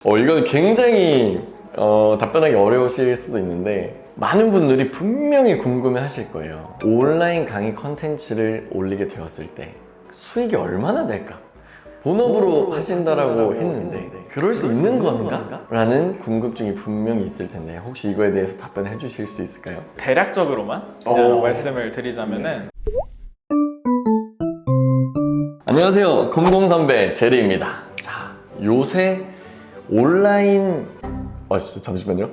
이건 굉장히 답변하기 어려우실 수도 있는데 많은 분들이 분명히 궁금해 하실 거예요. 온라인 강의 컨텐츠를 올리게 되었을 때 수익이 얼마나 될까? 본업으로 하신다라고 했는데 그럴 수 있는 건가? 라는 궁금증이 분명히 있을 텐데 혹시 이거에 대해서 답변해 주실 수 있을까요? 대략적으로만 그냥 말씀을 드리자면은 안녕하세요, 금공선배 제리입니다. 자, 요새 온라인 잠시만요.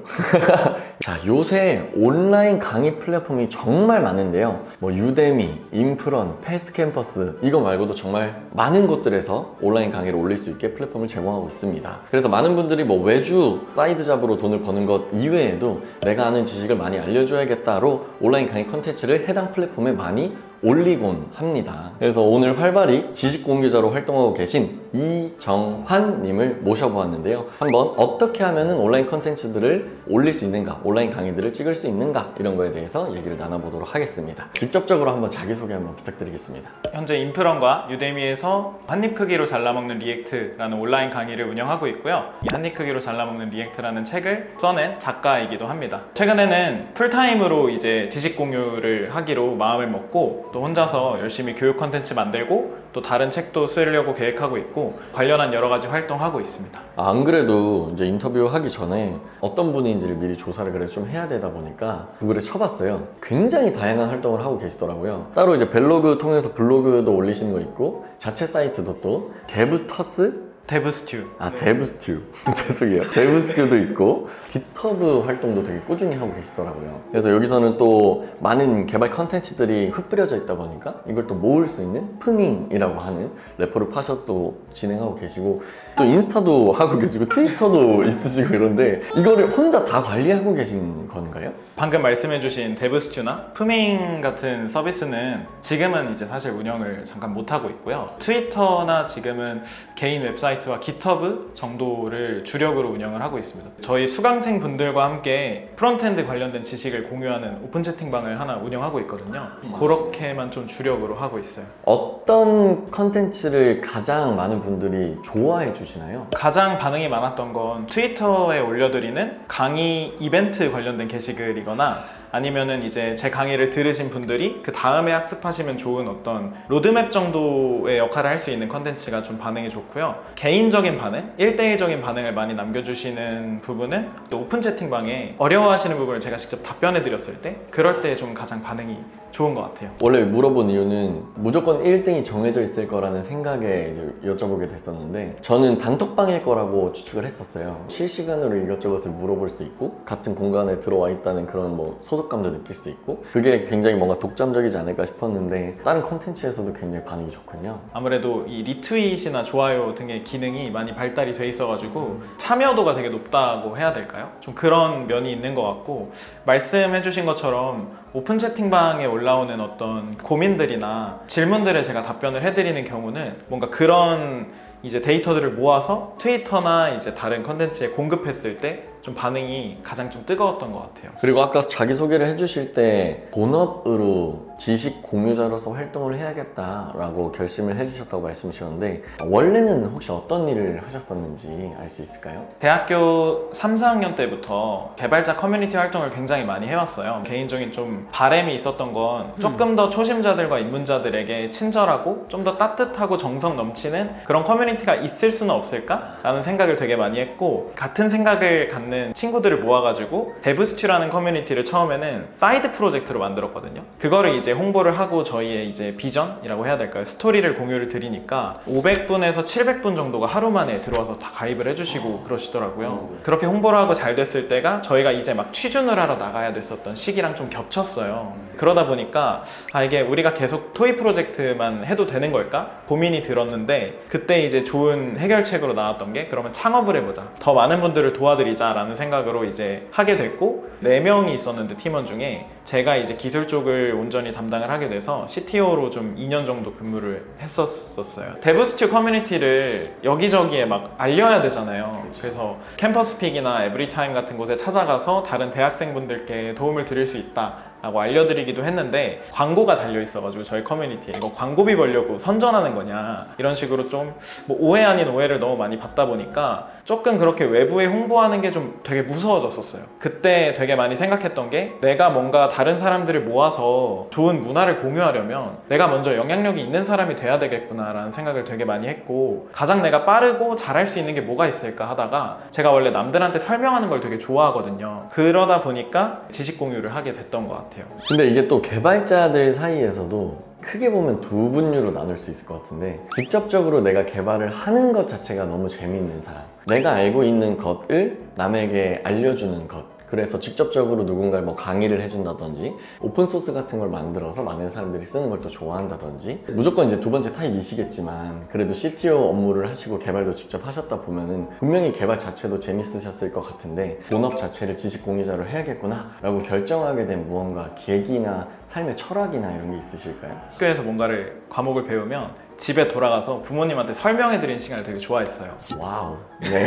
자, 요새 온라인 강의 플랫폼이 정말 많은데요. 유데미, 인프런, 패스트캠퍼스 이거 말고도 정말 많은 곳들에서 온라인 강의를 올릴 수 있게 플랫폼을 제공하고 있습니다. 그래서 많은 분들이 외주 사이드 잡으로 돈을 버는 것 이외에도 내가 아는 지식을 많이 알려줘야겠다로 온라인 강의 컨텐츠를 해당 플랫폼에 많이 올리곤 합니다. 그래서 오늘 활발히 지식 공유자로 활동하고 계신 이정환 님을 모셔보았는데요. 한번 어떻게 하면 온라인 컨텐츠들을 올릴 수 있는가, 온라인 강의들을 찍을 수 있는가 이런 거에 대해서 얘기를 나눠보도록 하겠습니다. 직접적으로 한번 자기소개 한번 부탁드리겠습니다. 현재 인프런과 유데미에서 한입 크기로 잘라먹는 리액트라는 온라인 강의를 운영하고 있고요. 이 한입 크기로 잘라먹는 리액트라는 책을 써낸 작가이기도 합니다. 최근에는 풀타임으로 이제 지식 공유를 하기로 마음을 먹고 또 혼자서 열심히 교육 컨텐츠 만들고 또 다른 책도 쓰려고 계획하고 있고 관련한 여러 가지 활동하고 있습니다. 안 그래도 이제 인터뷰 하기 전에 어떤 분인지를 미리 조사를 그래도 좀 해야 되다 보니까 구글에 쳐봤어요. 굉장히 다양한 활동을 하고 계시더라고요. 따로 이제 벨로그 통해서 블로그도 올리시는 거 있고 자체 사이트도 또 데브터스? 데브스튜. 데브스튜. 죄송해요. 데브스튜도 있고 깃허브 활동도 되게 꾸준히 하고 계시더라고요. 그래서 여기서는 또 많은 개발 컨텐츠들이 흩뿌려져 있다 보니까 이걸 또 모을 수 있는 프밍이라고 하는 레퍼를 파셔도 진행하고 계시고 또 인스타도 하고 계시고 트위터도 있으시고 이런데 이거를 혼자 다 관리하고 계신 건가요? 방금 말씀해주신 데브스튜나 프밍 같은 서비스는 지금은 이제 사실 운영을 잠깐 못하고 있고요. 트위터나 지금은 개인 웹사이트와 깃허브 정도를 주력으로 운영을 하고 있습니다. 저희 수강생 분들과 함께 프론트엔드 관련된 지식을 공유하는 오픈 채팅방을 하나 운영하고 있거든요. 그렇게만 좀 주력으로 하고 있어요. 어떤 컨텐츠를 가장 많은 분들이 좋아해 주시나요? 가장 반응이 많았던 건 트위터에 올려드리는 강의 이벤트 관련된 게시글이거나 아니면은 이제 제 강의를 들으신 분들이 그 다음에 학습하시면 좋은 어떤 로드맵 정도의 역할을 할 수 있는 컨텐츠가 좀 반응이 좋고요. 개인적인 반응, 1대1적인 반응을 많이 남겨주시는 부분은 또 오픈 채팅방에 어려워하시는 부분을 제가 직접 답변해 드렸을 때 그럴 때 좀 가장 반응이 좋은 것 같아요. 원래 물어본 이유는 무조건 1등이 정해져 있을 거라는 생각에 이제 여쭤보게 됐었는데 저는 단톡방일 거라고 추측을 했었어요. 실시간으로 이것저것을 물어볼 수 있고 같은 공간에 들어와 있다는 그런 소속감도 느낄 수 있고 그게 굉장히 뭔가 독점적이지 않을까 싶었는데 다른 콘텐츠에서도 굉장히 반응이 좋군요. 아무래도 이 리트윗이나 좋아요 등의 기능이 많이 발달이 돼 있어가지고 참여도가 되게 높다고 해야 될까요? 좀 그런 면이 있는 것 같고 말씀해 주신 것처럼 오픈 채팅방에 올라오는 어떤 고민들이나 질문들에 제가 답변을 해드리는 경우는 뭔가 그런 이제 데이터들을 모아서 트위터나 이제 다른 컨텐츠에 공급했을 때 좀 반응이 가장 좀 뜨거웠던 것 같아요. 그리고 아까 자기소개를 해주실 때 본업으로 지식 공유자로서 활동을 해야겠다라고 결심을 해주셨다고 말씀 주셨는데 원래는 혹시 어떤 일을 하셨었는지 알 수 있을까요? 대학교 3, 4학년 때부터 개발자 커뮤니티 활동을 굉장히 많이 해왔어요. 개인적인 좀 바람이 있었던 건 조금 더 초심자들과 입문자들에게 친절하고 좀 더 따뜻하고 정성 넘치는 그런 커뮤니티가 있을 수는 없을까? 라는 생각을 되게 많이 했고 같은 생각을 갖는 친구들을 모아가지고 데브스튜라는 커뮤니티를 처음에는 사이드 프로젝트로 만들었거든요. 그거를 이제 홍보를 하고 저희의 이제 비전이라고 해야 될까요? 스토리를 공유를 드리니까 500분에서 700분 정도가 하루 만에 들어와서 다 가입을 해주시고 그러시더라고요. 그렇게 홍보를 하고 잘 됐을 때가 저희가 이제 막 취준을 하러 나가야 됐었던 시기랑 좀 겹쳤어요. 그러다 보니까 이게 우리가 계속 토이 프로젝트만 해도 되는 걸까? 고민이 들었는데 그때 이제 좋은 해결책으로 나왔던 게 그러면 창업을 해보자. 더 많은 분들을 도와드리자 라는 생각으로 이제 하게 됐고 4명이 있었는데 팀원 중에 제가 이제 기술 쪽을 온전히 담당을 하게 돼서 CTO로 좀 2년 정도 근무를 했었어요. 데브스튜 커뮤니티를 여기저기에 막 알려야 되잖아요. 그래서 캠퍼스픽이나 에브리타임 같은 곳에 찾아가서 다른 대학생분들께 도움을 드릴 수 있다 라고 알려드리기도 했는데 광고가 달려 있어가지고 저희 커뮤니티에 이거 광고비 벌려고 선전하는 거냐 이런 식으로 좀 뭐 오해 아닌 오해를 너무 많이 받다 보니까 조금 그렇게 외부에 홍보하는 게 좀 되게 무서워졌었어요. 그때 되게 많이 생각했던 게 내가 뭔가 다른 사람들을 모아서 좋은 문화를 공유하려면 내가 먼저 영향력이 있는 사람이 돼야 되겠구나 라는 생각을 되게 많이 했고 가장 내가 빠르고 잘할 수 있는 게 뭐가 있을까 하다가 제가 원래 남들한테 설명하는 걸 되게 좋아하거든요. 그러다 보니까 지식 공유를 하게 됐던 것 같아요. 근데 이게 또 개발자들 사이에서도 크게 보면 두 분류로 나눌 수 있을 것 같은데 직접적으로 내가 개발을 하는 것 자체가 너무 재밌는 사람, 내가 알고 있는 것을 남에게 알려주는 것, 그래서 직접적으로 누군가를 뭐 강의를 해준다든지 오픈소스 같은 걸 만들어서 많은 사람들이 쓰는 걸 또 좋아한다든지 무조건 이제 두 번째 타입이시겠지만 그래도 CTO 업무를 하시고 개발도 직접 하셨다 보면은 분명히 개발 자체도 재밌으셨을 것 같은데 본업 자체를 지식 공유자로 해야겠구나 라고 결정하게 된 무언가 계기나 삶의 철학이나 이런 게 있으실까요? 학교에서 뭔가를 과목을 배우면 집에 돌아가서 부모님한테 설명해드리는 시간을 되게 좋아했어요. 와우. 네.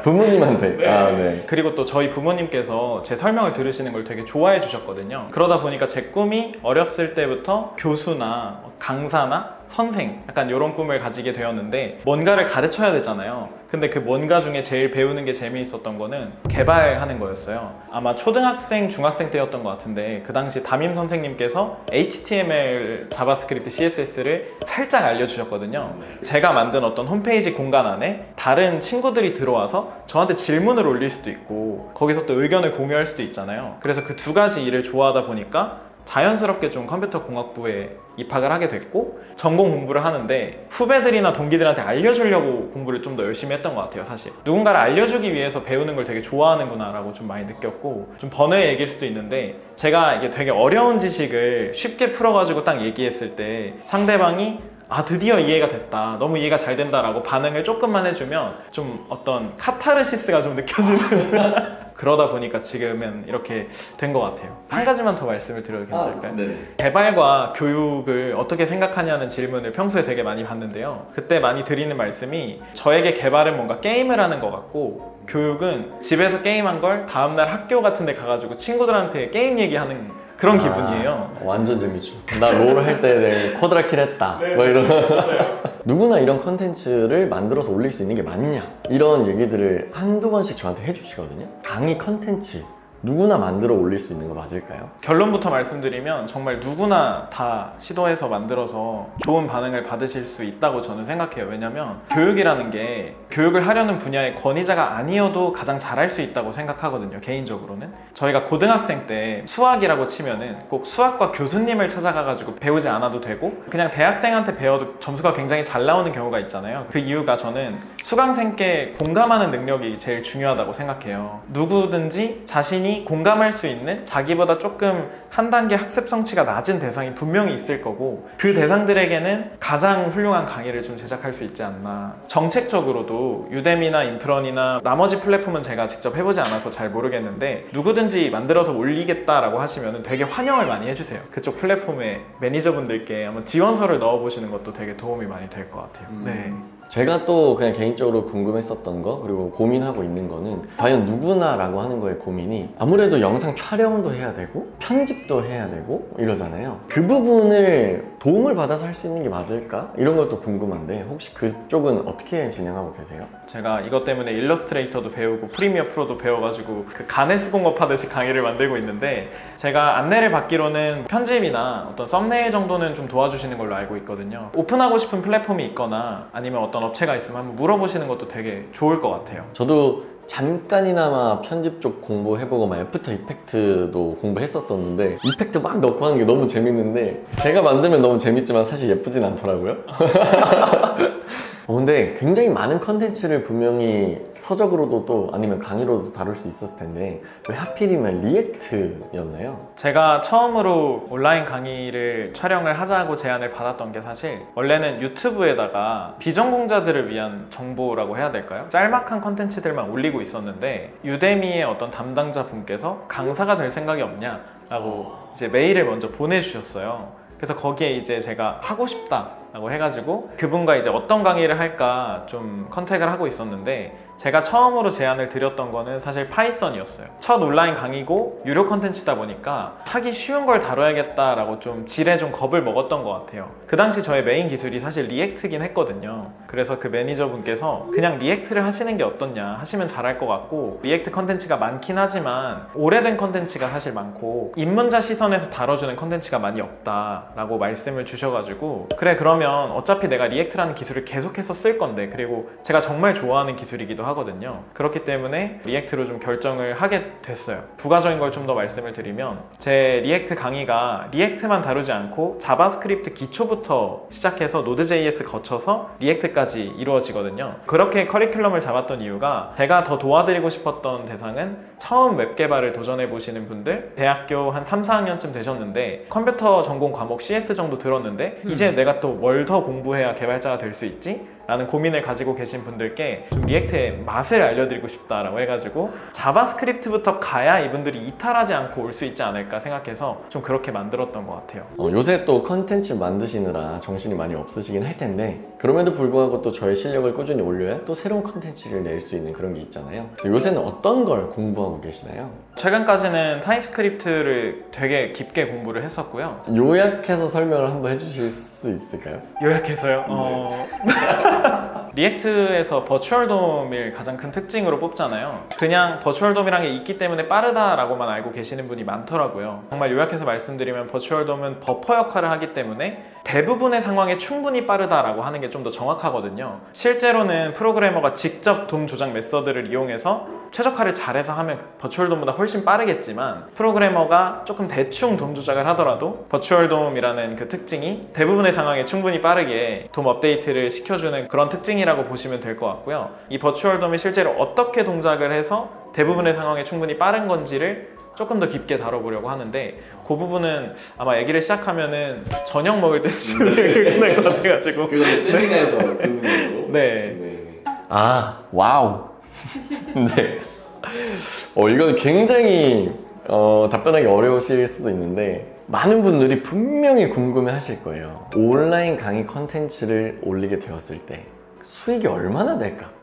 부모님한테. 네. 아, 네. 그리고 또 저희 부모님께서 제 설명을 들으시는 걸 되게 좋아해 주셨거든요. 그러다 보니까 제 꿈이 어렸을 때부터 교수나 강사나 선생 약간 이런 꿈을 가지게 되었는데 뭔가를 가르쳐야 되잖아요. 근데 그 뭔가 중에 제일 배우는 게 재미있었던 거는 개발하는 거였어요. 아마 초등학생, 중학생 때였던 것 같은데 그 당시 담임 선생님께서 HTML, 자바스크립트, CSS를 살짝 알려주셨거든요. 제가 만든 어떤 홈페이지 공간 안에 다른 친구들이 들어와서 저한테 질문을 올릴 수도 있고 거기서 또 의견을 공유할 수도 있잖아요. 그래서 그 두 가지 일을 좋아하다 보니까 자연스럽게 좀 컴퓨터 공학부에 입학을 하게 됐고 전공 공부를 하는데 후배들이나 동기들한테 알려주려고 공부를 좀 더 열심히 했던 것 같아요. 사실 누군가를 알려주기 위해서 배우는 걸 되게 좋아하는구나 라고 좀 많이 느꼈고 좀 번외의 얘기일 수도 있는데 제가 이게 되게 어려운 지식을 쉽게 풀어가지고 딱 얘기했을 때 상대방이 아 드디어 이해가 됐다, 너무 이해가 잘 된다 라고 반응을 조금만 해주면 좀 어떤 카타르시스가 좀 느껴지는 그러다 보니까 지금은 이렇게 된 것 같아요. 한 가지만 더 말씀을 드려도 괜찮을까요? 네. 개발과 교육을 어떻게 생각하냐는 질문을 평소에 되게 많이 받는데요. 그때 많이 드리는 말씀이 저에게 개발은 뭔가 게임을 하는 것 같고 교육은 집에서 게임한 걸 다음날 학교 같은 데 가가지고 친구들한테 게임 얘기하는 그런 기분이에요. 완전 재밌죠. 나 롤 할 때 쿼드라킬 했다. 네, 뭐 이런. 맞아요. 누구나 이런 컨텐츠를 만들어서 올릴 수 있는 게 맞냐? 이런 얘기들을 한두 번씩 저한테 해주시거든요. 강의 컨텐츠 누구나 만들어 올릴 수 있는 거 맞을까요? 결론부터 말씀드리면 정말 누구나 다 시도해서 만들어서 좋은 반응을 받으실 수 있다고 저는 생각해요. 왜냐면 교육이라는 게 교육을 하려는 분야의 권위자가 아니어도 가장 잘할 수 있다고 생각하거든요. 개인적으로는 저희가 고등학생 때 수학이라고 치면은 꼭 수학과 교수님을 찾아가가지고 배우지 않아도 되고 그냥 대학생한테 배워도 점수가 굉장히 잘 나오는 경우가 있잖아요. 그 이유가 저는 수강생께 공감하는 능력이 제일 중요하다고 생각해요. 누구든지 자신이 공감할 수 있는 자기보다 조금 한 단계 학습 성취가 낮은 대상이 분명히 있을 거고 그 대상들에게는 가장 훌륭한 강의를 좀 제작할 수 있지 않나. 정책적으로도 유데미나 인프런이나 나머지 플랫폼은 제가 직접 해보지 않아서 잘 모르겠는데 누구든지 만들어서 올리겠다라고 하시면 되게 환영을 많이 해주세요. 그쪽 플랫폼에 매니저분들께 한번 지원서를 넣어보시는 것도 되게 도움이 많이 될 것 같아요. 네. 제가 또 그냥 개인적으로 궁금했었던 거 그리고 고민하고 있는 거는 과연 누구나 라고 하는 거에 고민이 아무래도 영상 촬영도 해야 되고 편집도 해야 되고 이러잖아요. 그 부분을 도움을 받아서 할 수 있는 게 맞을까? 이런 것도 궁금한데 혹시 그쪽은 어떻게 진행하고 계세요? 제가 이것 때문에 일러스트레이터도 배우고 프리미어 프로도 배워가지고 그 간의 수공업 하듯이 강의를 만들고 있는데 제가 안내를 받기로는 편집이나 어떤 썸네일 정도는 좀 도와주시는 걸로 알고 있거든요. 오픈하고 싶은 플랫폼이 있거나 아니면 어떤 업체가 있으면 한번 물어보시는 것도 되게 좋을 것 같아요. 저도 잠깐이나마 편집 쪽 공부해보고 막 애프터 이펙트도 공부했었었는데 이펙트 막 넣고 하는 게 너무 재밌는데 제가 만들면 너무 재밌지만 사실 예쁘진 않더라고요. 근데 굉장히 많은 컨텐츠를 분명히 서적으로도 또 아니면 강의로도 다룰 수 있었을 텐데 왜 하필이면 리액트였나요? 제가 처음으로 온라인 강의를 촬영을 하자고 제안을 받았던 게 사실 원래는 유튜브에다가 비전공자들을 위한 정보라고 해야 될까요? 짤막한 컨텐츠들만 올리고 있었는데 유데미의 어떤 담당자 분께서 강사가 될 생각이 없냐 라고 이제 메일을 먼저 보내주셨어요. 그래서 거기에 이제 제가 하고 싶다 라고 해가지고 그분과 이제 어떤 강의를 할까 좀 컨택을 하고 있었는데, 제가 처음으로 제안을 드렸던 거는 사실 파이썬이었어요. 첫 온라인 강의고 유료 컨텐츠다 보니까 하기 쉬운 걸 다뤄야겠다라고 좀 질에 좀 겁을 먹었던 것 같아요. 그 당시 저의 메인 기술이 사실 리액트긴 했거든요. 그래서 그 매니저분께서 그냥 리액트를 하시는 게 어떻냐, 하시면 잘할 것 같고, 리액트 컨텐츠가 많긴 하지만 오래된 컨텐츠가 사실 많고 입문자 시선에서 다뤄주는 컨텐츠가 많이 없다라고 말씀을 주셔가지고, 그래 그러면 어차피 내가 리액트라는 기술을 계속해서 쓸 건데, 그리고 제가 정말 좋아하는 기술이기도 하거든요. 그렇기 때문에 리액트로 좀 결정을 하게 됐어요. 부가적인 걸 좀 더 말씀을 드리면, 제 리액트 강의가 리액트만 다루지 않고 자바스크립트 기초부터 시작해서 노드.js 거쳐서 리액트까지 이루어지거든요. 그렇게 커리큘럼을 잡았던 이유가, 제가 더 도와드리고 싶었던 대상은 처음 웹 개발을 도전해 보시는 분들, 대학교 한 3, 4학년쯤 되셨는데 컴퓨터 전공 과목 CS 정도 들었는데 이제 내가 또 뭘 더 공부해야 개발자가 될 수 있지? 라는 고민을 가지고 계신 분들께 좀 리액트의 맛을 알려드리고 싶다라고 해가지고 자바스크립트부터 가야 이분들이 이탈하지 않고 올 수 있지 않을까 생각해서 좀 그렇게 만들었던 것 같아요. 요새 또 컨텐츠 만드시느라 정신이 많이 없으시긴 할 텐데, 그럼에도 불구하고 또 저의 실력을 꾸준히 올려야 또 새로운 컨텐츠를 낼 수 있는 그런 게 있잖아요. 요새는 어떤 걸 공부하고 계시나요? 최근까지는 타입스크립트를 되게 깊게 공부를 했었고요. 요약해서 설명을 한번 해주실 수 있을까요? 요약해서요? 리액트에서 버추얼돔을 가장 큰 특징으로 뽑잖아요. 그냥 버추얼돔이란 게 있기 때문에 빠르다라고만 알고 계시는 분이 많더라고요. 정말 요약해서 말씀드리면 버추얼돔은 버퍼 역할을 하기 때문에 대부분의 상황에 충분히 빠르다라고 하는 게 좀 더 정확하거든요. 실제로는 프로그래머가 직접 돔 조작 메서드를 이용해서 최적화를 잘해서 하면 버추얼돔보다 훨씬 빠르겠지만, 프로그래머가 조금 대충 돔 조작을 하더라도 버추얼돔이라는 그 특징이 대부분의 상황에 충분히 빠르게 돔 업데이트를 시켜주는 그런 특징이라고 보시면 될 것 같고요. 이 버추얼돔이 실제로 어떻게 동작을 해서 대부분의 상황에 충분히 빠른 건지를 조금 더 깊게 다뤄보려고 하는데, 그 부분은 아마 얘기를 시작하면은 저녁 먹을 때쯤 끝날 것 같아가지고. 그건 세미나에서 듣는 거고. 네. 아, 와우. 네. 이건 굉장히 답변하기 어려우실 수도 있는데, 많은 분들이 분명히 궁금해 하실 거예요. 온라인 강의 컨텐츠를 올리게 되었을 때 수익이 얼마나 될까?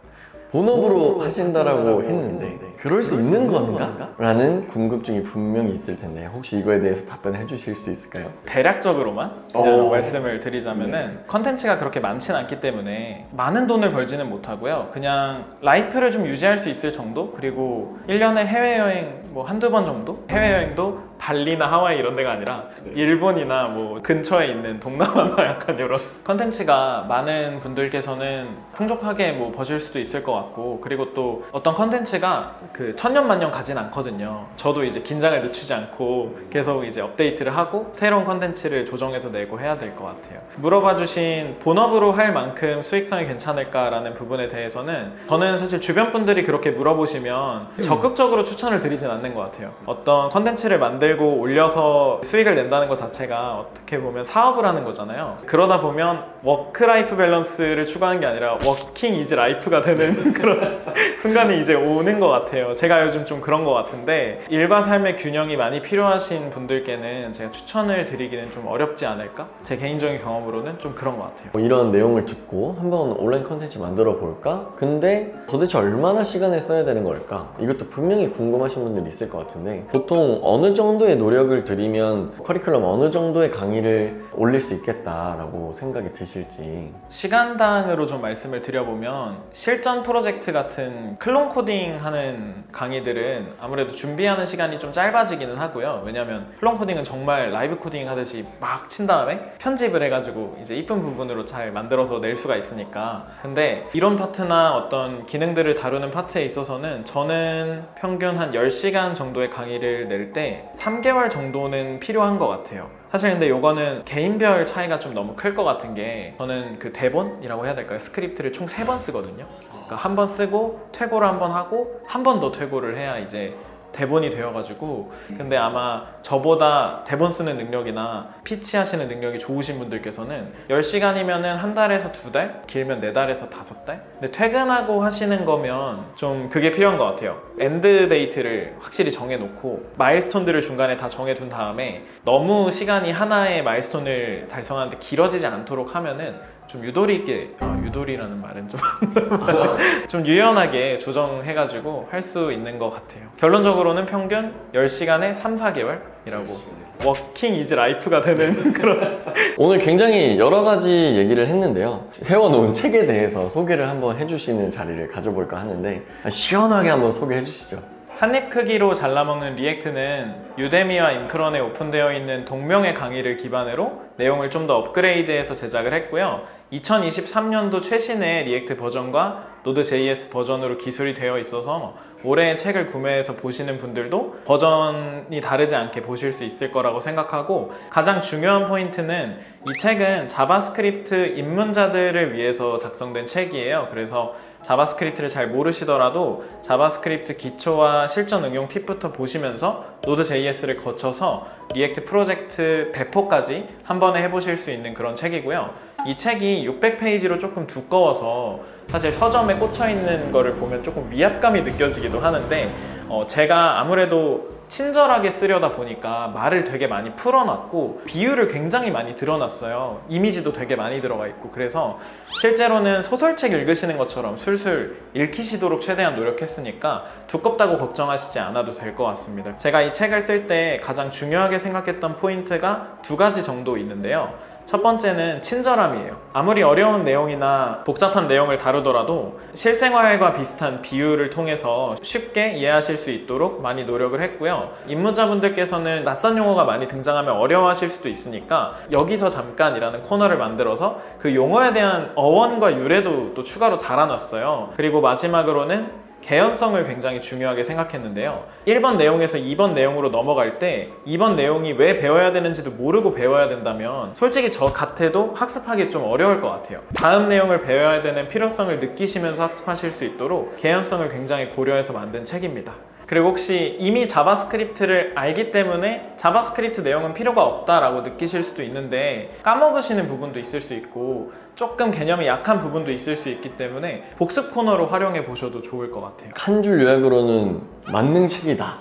본업으로 하신다라고 했는데 그럴 수 있는 건가? 라는 궁금증이 분명히 있을 텐데, 혹시 이거에 대해서 답변해 주실 수 있을까요? 대략적으로만 그냥 말씀을 드리자면은, 컨텐츠가 그렇게 많진 않기 때문에 많은 돈을 벌지는 못하고요. 그냥 라이프를 좀 유지할 수 있을 정도? 그리고 1년에 해외여행 뭐 한두 번 정도? 해외여행도 발리나 하와이 이런 데가 아니라 일본이나 뭐 근처에 있는 동남아나 약간 이런 컨텐츠가 많은 분들께서는 풍족하게 뭐 버실 수도 있을 것 같고, 그리고 또 어떤 컨텐츠가 그 천년만년 가진 않거든요. 저도 이제 긴장을 늦추지 않고 계속 이제 업데이트를 하고 새로운 컨텐츠를 조정해서 내고 해야 될 것 같아요. 물어봐 주신 본업으로 할 만큼 수익성이 괜찮을까라는 부분에 대해서는 저는 사실 주변 분들이 그렇게 물어보시면 적극적으로 추천을 드리진 않는 것 같아요. 어떤 컨텐츠를 만들고 올려서 수익을 낸다는 것 자체가 어떻게 보면 사업을 하는 거잖아요. 그러다 보면 워크라이프 밸런스를 추구하는 게 아니라 워킹 이즈 라이프가 되는 그런 순간이 이제 오는 것 같아요. 제가 요즘 좀 그런 것 같은데, 일과 삶의 균형이 많이 필요하신 분들께는 제가 추천을 드리기는 좀 어렵지 않을까? 제 개인적인 경험으로는 좀 그런 것 같아요. 이런 내용을 듣고 한번 온라인 컨텐츠 만들어 볼까? 근데 도대체 얼마나 시간을 써야 되는 걸까? 이것도 분명히 궁금하신 분들이 있을 것 같은데, 보통 어느 정도의 노력을 들이면 커리큘럼 어느 정도의 강의를 올릴 수 있겠다라고 생각이 드실지. 시간당으로 좀 말씀을 드려보면, 실전 프로젝트 같은 클론 코딩 하는 강의들은 아무래도 준비하는 시간이 좀 짧아지기는 하고요. 왜냐면 클론 코딩은 정말 라이브 코딩 하듯이 막 친 다음에 편집을 해가지고 이제 이쁜 부분으로 잘 만들어서 낼 수가 있으니까. 근데 이론 파트나 어떤 기능들을 다루는 파트에 있어서는 저는 평균 한 10시간 정도의 강의를 낼 때 3개월 정도는 필요한 것 같아요. 사실 근데 요거는 개인별 차이가 좀 너무 클 것 같은 게, 저는 그 대본이라고 해야 될까요? 스크립트를 총 3번 쓰거든요. 그러니까 한 번 쓰고 퇴고를 한 번 하고 한 번 더 퇴고를 해야 이제 대본이 되어가지고 근데 아마 저보다 대본 쓰는 능력이나 피치 하시는 능력이 좋으신 분들께서는 10시간이면은 한 달에서 2달? 길면 4달에서 5달? 근데 퇴근하고 하시는 거면 좀 그게 필요한 것 같아요. 엔드 데이트를 확실히 정해놓고 마일스톤들을 중간에 다 정해둔 다음에 너무 시간이 하나의 마일스톤을 달성하는데 길어지지 않도록 하면은 좀 유도리 있게 유도리라는 말은 좀 유연하게 조정해가지고 할 수 있는 것 같아요. 결론적으로는 평균 10시간에 3, 4개월이라고 워킹 이즈 라이프가 되는 그런 오늘 굉장히 여러 가지 얘기를 했는데요. 세워놓은 책에 대해서 소개를 한번 해주시는 자리를 가져볼까 하는데 시원하게 한번 소개해 주시죠. 한입 크기로 잘라먹는 리액트는 유데미와 인크런에 오픈되어 있는 동명의 강의를 기반으로 내용을 좀 더 업그레이드해서 제작을 했고요. 2023년도 최신의 리액트 버전과 노드.js 버전으로 기술이 되어 있어서 올해 책을 구매해서 보시는 분들도 버전이 다르지 않게 보실 수 있을 거라고 생각하고 가장 중요한 포인트는 이 책은 자바스크립트 입문자들을 위해서 작성된 책이에요. 그래서 자바스크립트를 잘 모르시더라도 자바스크립트 기초와 실전 응용 팁부터 보시면서 노드.js를 거쳐서 리액트 프로젝트 배포까지 한 번에 해보실 수 있는 그런 책이고요. 이 책이 600페이지로 조금 두꺼워서 사실 서점에 꽂혀 있는 거를 보면 조금 위압감이 느껴지기도 하는데 제가 아무래도 친절하게 쓰려다 보니까 말을 되게 많이 풀어놨고 비유를 굉장히 많이 드러났어요. 이미지도 되게 많이 들어가 있고 그래서 실제로는 소설책 읽으시는 것처럼 술술 읽히시도록 최대한 노력했으니까 두껍다고 걱정하시지 않아도 될 것 같습니다. 제가 이 책을 쓸 때 가장 중요하게 생각했던 포인트가 2가지 정도 있는데요. 첫 번째는 친절함이에요. 아무리 어려운 내용이나 복잡한 내용을 다루더라도 실생활과 비슷한 비유를 통해서 쉽게 이해하실 수 있도록 많이 노력을 했고요. 입문자분들께서는 낯선 용어가 많이 등장하면 어려워하실 수도 있으니까 여기서 잠깐이라는 코너를 만들어서 그 용어에 대한 어원과 유래도 또 추가로 달아놨어요. 그리고 마지막으로는 개연성을 굉장히 중요하게 생각했는데요. 1번 내용에서 2번 내용으로 넘어갈 때 2번 내용이 왜 배워야 되는지도 모르고 배워야 된다면 솔직히 저 같아도 학습하기 좀 어려울 것 같아요. 다음 내용을 배워야 되는 필요성을 느끼시면서 학습하실 수 있도록 개연성을 굉장히 고려해서 만든 책입니다. 그리고 혹시 이미 자바스크립트를 알기 때문에 자바스크립트 내용은 필요가 없다라고 느끼실 수도 있는데 까먹으시는 부분도 있을 수 있고 조금 개념이 약한 부분도 있을 수 있기 때문에 복습 코너로 활용해 보셔도 좋을 것 같아요. 한 줄 요약으로는 만능책이다.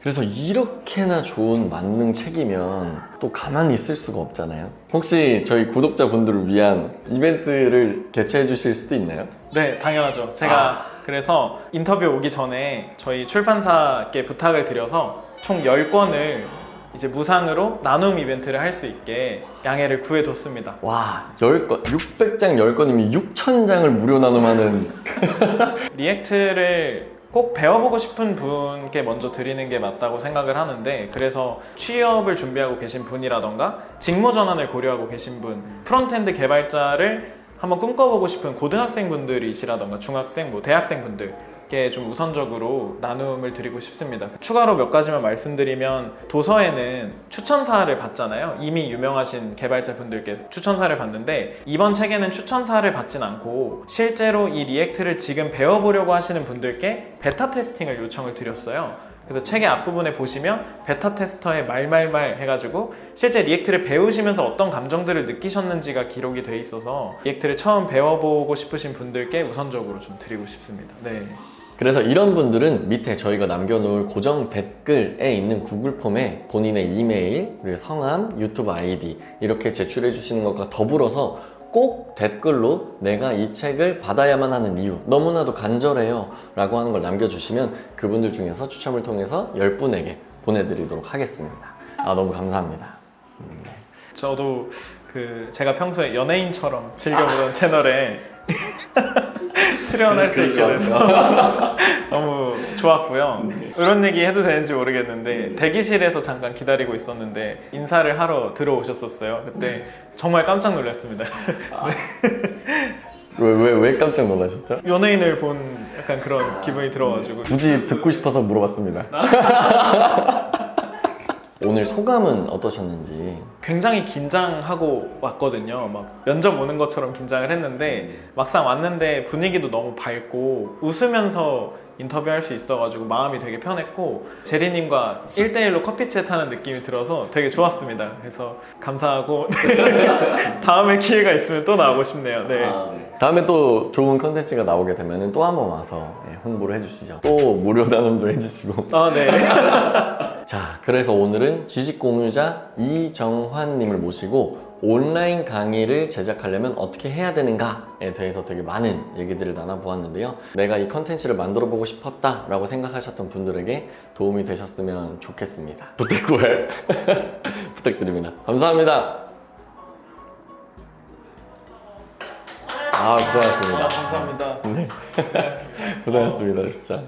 그래서 이렇게나 좋은 만능책이면 또 가만히 있을 수가 없잖아요. 혹시 저희 구독자분들을 위한 이벤트를 개최해 주실 수도 있나요? 네, 당연하죠. 제가 그래서 인터뷰 오기 전에 저희 출판사께 부탁을 드려서 총 10권을 이제 무상으로 나눔 이벤트를 할 수 있게 양해를 구해뒀습니다. 와, 10권, 600장 10권이면 6,000장을 무료 나눔하는 리액트를 꼭 배워보고 싶은 분께 먼저 드리는 게 맞다고 생각을 하는데 그래서 취업을 준비하고 계신 분이라던가 직무 전환을 고려하고 계신 분, 프론트엔드 개발자를 한번 꿈꿔보고 싶은 고등학생분들이시라던가 중학생, 대학생분들께 좀 우선적으로 나눔을 드리고 싶습니다. 추가로 몇 가지만 말씀드리면 도서에는 추천사를 받잖아요. 이미 유명하신 개발자분들께 추천사를 받는데 이번 책에는 추천사를 받진 않고 실제로 이 리액트를 지금 배워보려고 하시는 분들께 베타 테스팅을 요청을 드렸어요. 그래서 책의 앞부분에 보시면 베타 테스터의 말말말 해가지고 실제 리액트를 배우시면서 어떤 감정들을 느끼셨는지가 기록이 돼 있어서 리액트를 처음 배워보고 싶으신 분들께 우선적으로 좀 드리고 싶습니다. 네. 그래서 이런 분들은 밑에 저희가 남겨놓을 고정 댓글에 있는 구글 폼에 본인의 이메일, 그리고 성함, 유튜브 아이디 이렇게 제출해 주시는 것과 더불어서 꼭 댓글로 내가 이 책을 받아야만 하는 이유, 너무나도 간절해요 라고 하는 걸 남겨주시면 그분들 중에서 추첨을 통해서 10분에게 보내드리도록 하겠습니다. 너무 감사합니다. 저도 제가 평소에 연예인처럼 즐겨보던 채널에 출연할 수 있게 돼서 너무 좋았고요. 이런 얘기 해도 되는지 모르겠는데 대기실에서 잠깐 기다리고 있었는데 인사를 하러 들어오셨었어요. 그때 정말 깜짝 놀랐습니다. 왜 깜짝 놀라셨죠? 연예인을 본 약간 그런 기분이 들어가지고 굳이 듣고 싶어서 물어봤습니다. 오늘 소감은 어떠셨는지? 굉장히 긴장하고 왔거든요. 막 면접 오는 것처럼 긴장을 했는데 막상 왔는데 분위기도 너무 밝고 웃으면서 인터뷰할 수 있어가지고 마음이 되게 편했고 제리님과 1대1로 커피챗 하는 느낌이 들어서 되게 좋았습니다. 그래서 감사하고 다음에 기회가 있으면 또 나오고 싶네요. 네. 다음에 또 좋은 컨텐츠가 나오게 되면 또 한 번 와서 홍보를 해주시죠. 또 무료 나눔도 해주시고. 네. 자, 그래서 오늘은 지식공유자 이정환님을 모시고 온라인 강의를 제작하려면 어떻게 해야 되는가에 대해서 되게 많은 얘기들을 나눠보았는데요. 내가 이 컨텐츠를 만들어보고 싶었다라고 생각하셨던 분들에게 도움이 되셨으면 좋겠습니다. 부탁구할 부탁드립니다. 감사합니다. 고생하셨습니다. 감사합니다. 고생하셨습니다, 진짜.